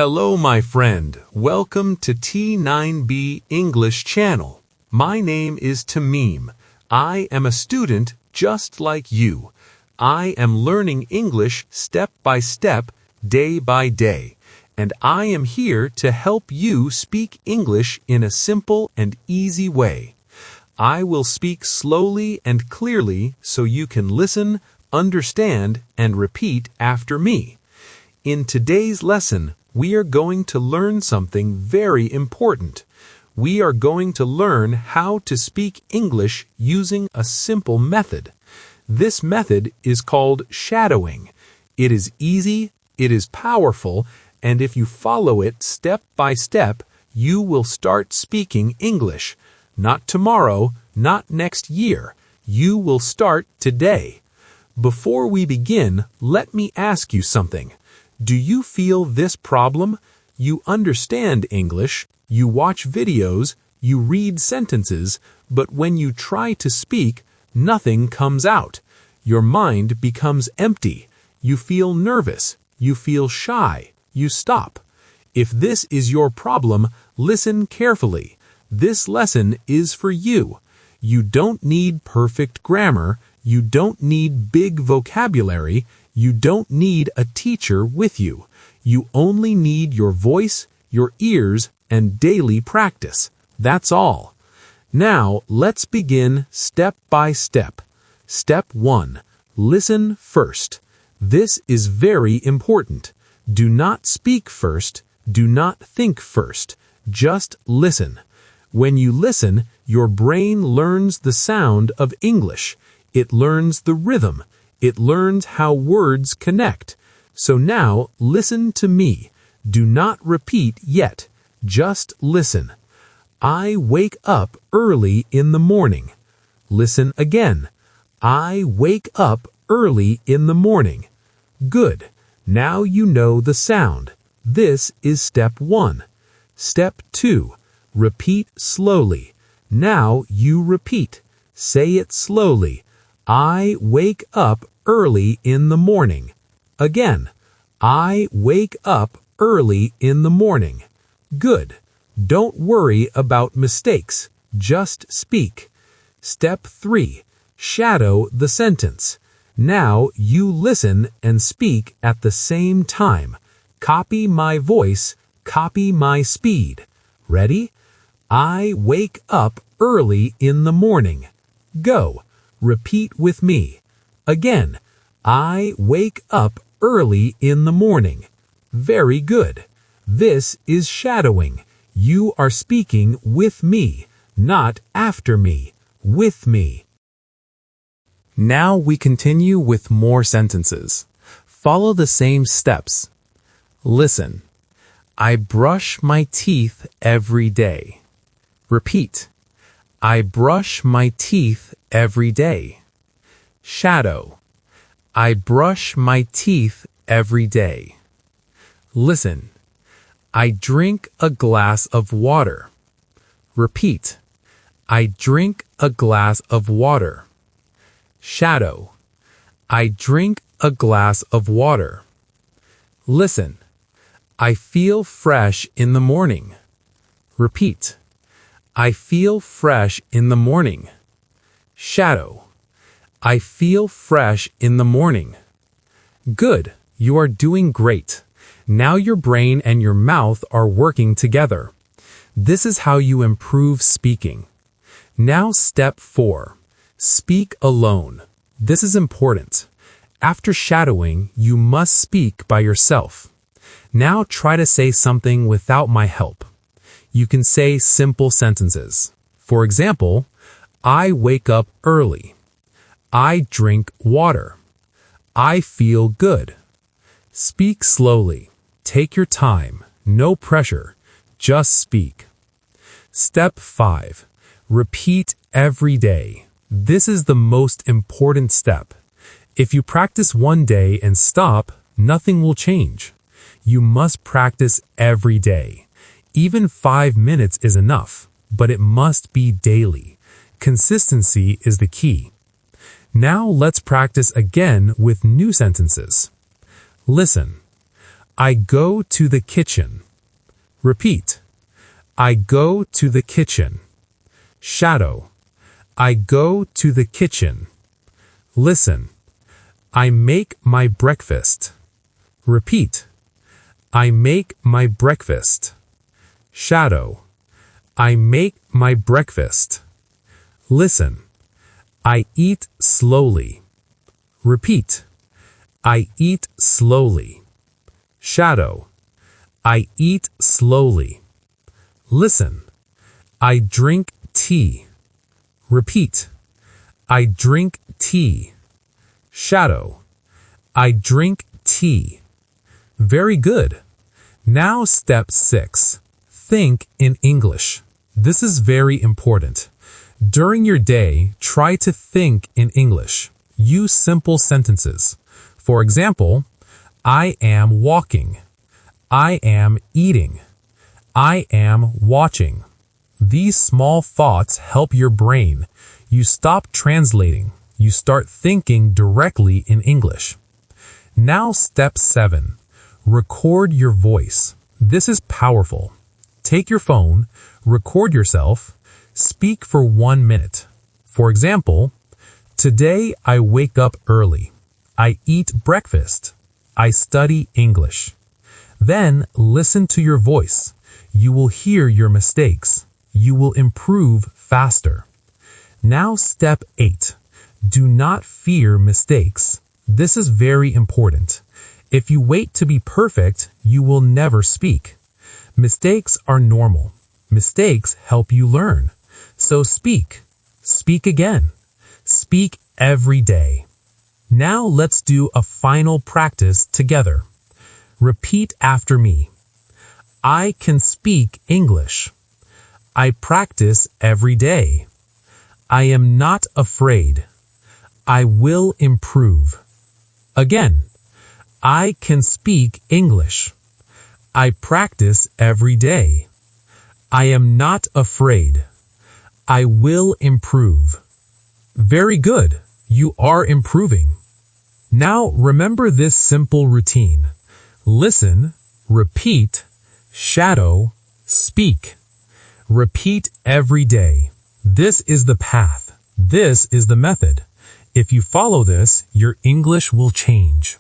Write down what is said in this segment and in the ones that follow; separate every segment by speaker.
Speaker 1: Hello, my friend. Welcome to T9B English Channel. My name is Tamim. I am a student just like you. I am learning English step by step, day by day. And I am here to help you speak English in a simple and easy way. I will speak slowly and clearly so you can listen, understand, and repeat after me. In today's lesson, we are going to learn something very important. We are going to learn how to speak English using a simple method. This method is called shadowing. It is easy, it is powerful, and if you follow it step by step, you will start speaking English. Not tomorrow, not next year. You will start today. Before we begin, let me ask you something. Do you feel this problem? You understand English, you watch videos, you read sentences, but when you try to speak, nothing comes out. Your mind becomes empty. You feel nervous. You feel shy. You stop. If this is your problem, listen carefully. This lesson is for you. You don't need perfect grammar. You don't need big vocabulary. You don't need a teacher with you. You only need your voice, your ears, and daily practice. That's all. Now, let's begin step by step. Step 1. Listen first. This is very important. Do not speak first. Do not think first. Just listen. When you listen, your brain learns the sound of English. It learns the rhythm. It learns how words connect. So now, listen to me. Do not repeat yet. Just listen. I wake up early in the morning. Listen again. I wake up early in the morning. Good. Now you know the sound. This is step 1. Step 2. Repeat slowly. Now you repeat. Say it slowly. I wake up early in the morning. Again, I wake up early in the morning. Good. Don't worry about mistakes. Just speak. Step 3. Shadow the sentence. Now you listen and speak at the same time. Copy my voice. Copy my speed. Ready? I wake up early in the morning. Go. Repeat with me. Again, I wake up early in the morning. Very good. This is shadowing. You are speaking with me, not after me. With me. Now we continue with more sentences. Follow the same steps. Listen. I brush my teeth every day. Repeat. I brush my teeth every day. Shadow. I brush my teeth every day. Listen. I drink a glass of water. Repeat. I drink a glass of water. Shadow. I drink a glass of water. Listen. I feel fresh in the morning. Repeat. I feel fresh in the morning. Shadow. I feel fresh in the morning. Good. You are doing great. Now your brain and your mouth are working together. This is how you improve speaking. Now step 4. Speak alone. This is important. After shadowing, you must speak by yourself. Now try to say something without my help. You can say simple sentences. For example, I wake up early. I drink water. I feel good. Speak slowly. Take your time. No pressure. Just speak. Step 5. Repeat every day. This is the most important step. If you practice one day and stop, nothing will change. You must practice every day. Even 5 minutes is enough, but it must be daily. Consistency is the key. Now let's practice again with new sentences. Listen. I go to the kitchen. Repeat. I go to the kitchen. Shadow. I go to the kitchen. Listen. I make my breakfast. Repeat. I make my breakfast. Shadow. I make my breakfast. Listen. I eat slowly. Repeat. I eat slowly. Shadow. I eat slowly. Listen. I drink tea. Repeat. I drink tea. Shadow. I drink tea. Very good. Now step 6. Think in English. This is very important. During your day, try to think in English. Use simple sentences. For example, I am walking. I am eating. I am watching. These small thoughts help your brain. You stop translating. You start thinking directly in English. Now step 7. Record your voice. This is powerful. Take your phone, record yourself, speak for 1 minute. For example, today I wake up early. I eat breakfast. I study English. Then listen to your voice. You will hear your mistakes. You will improve faster. Now step 8. Do not fear mistakes. This is very important. If you wait to be perfect, you will never speak. Mistakes are normal. Mistakes help you learn. So speak. Speak again. Speak every day. Now let's do a final practice together. Repeat after me. I can speak English. I practice every day. I am not afraid. I will improve. Again, I can speak English. I practice every day. I am not afraid. I will improve. Very good. You are improving. Now remember this simple routine. Listen, repeat, shadow, speak. Repeat every day. This is the path. This is the method. If you follow this, your English will change.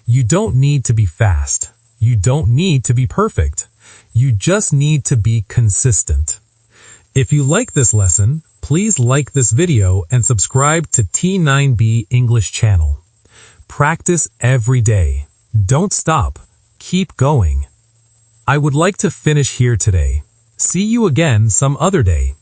Speaker 1: You don't need to be fast. You don't need to be perfect. You just need to be consistent. If you like this lesson, please like this video and subscribe to T9B English Channel. Practice every day. Don't stop. Keep going. I would like to finish here today. See you again some other day.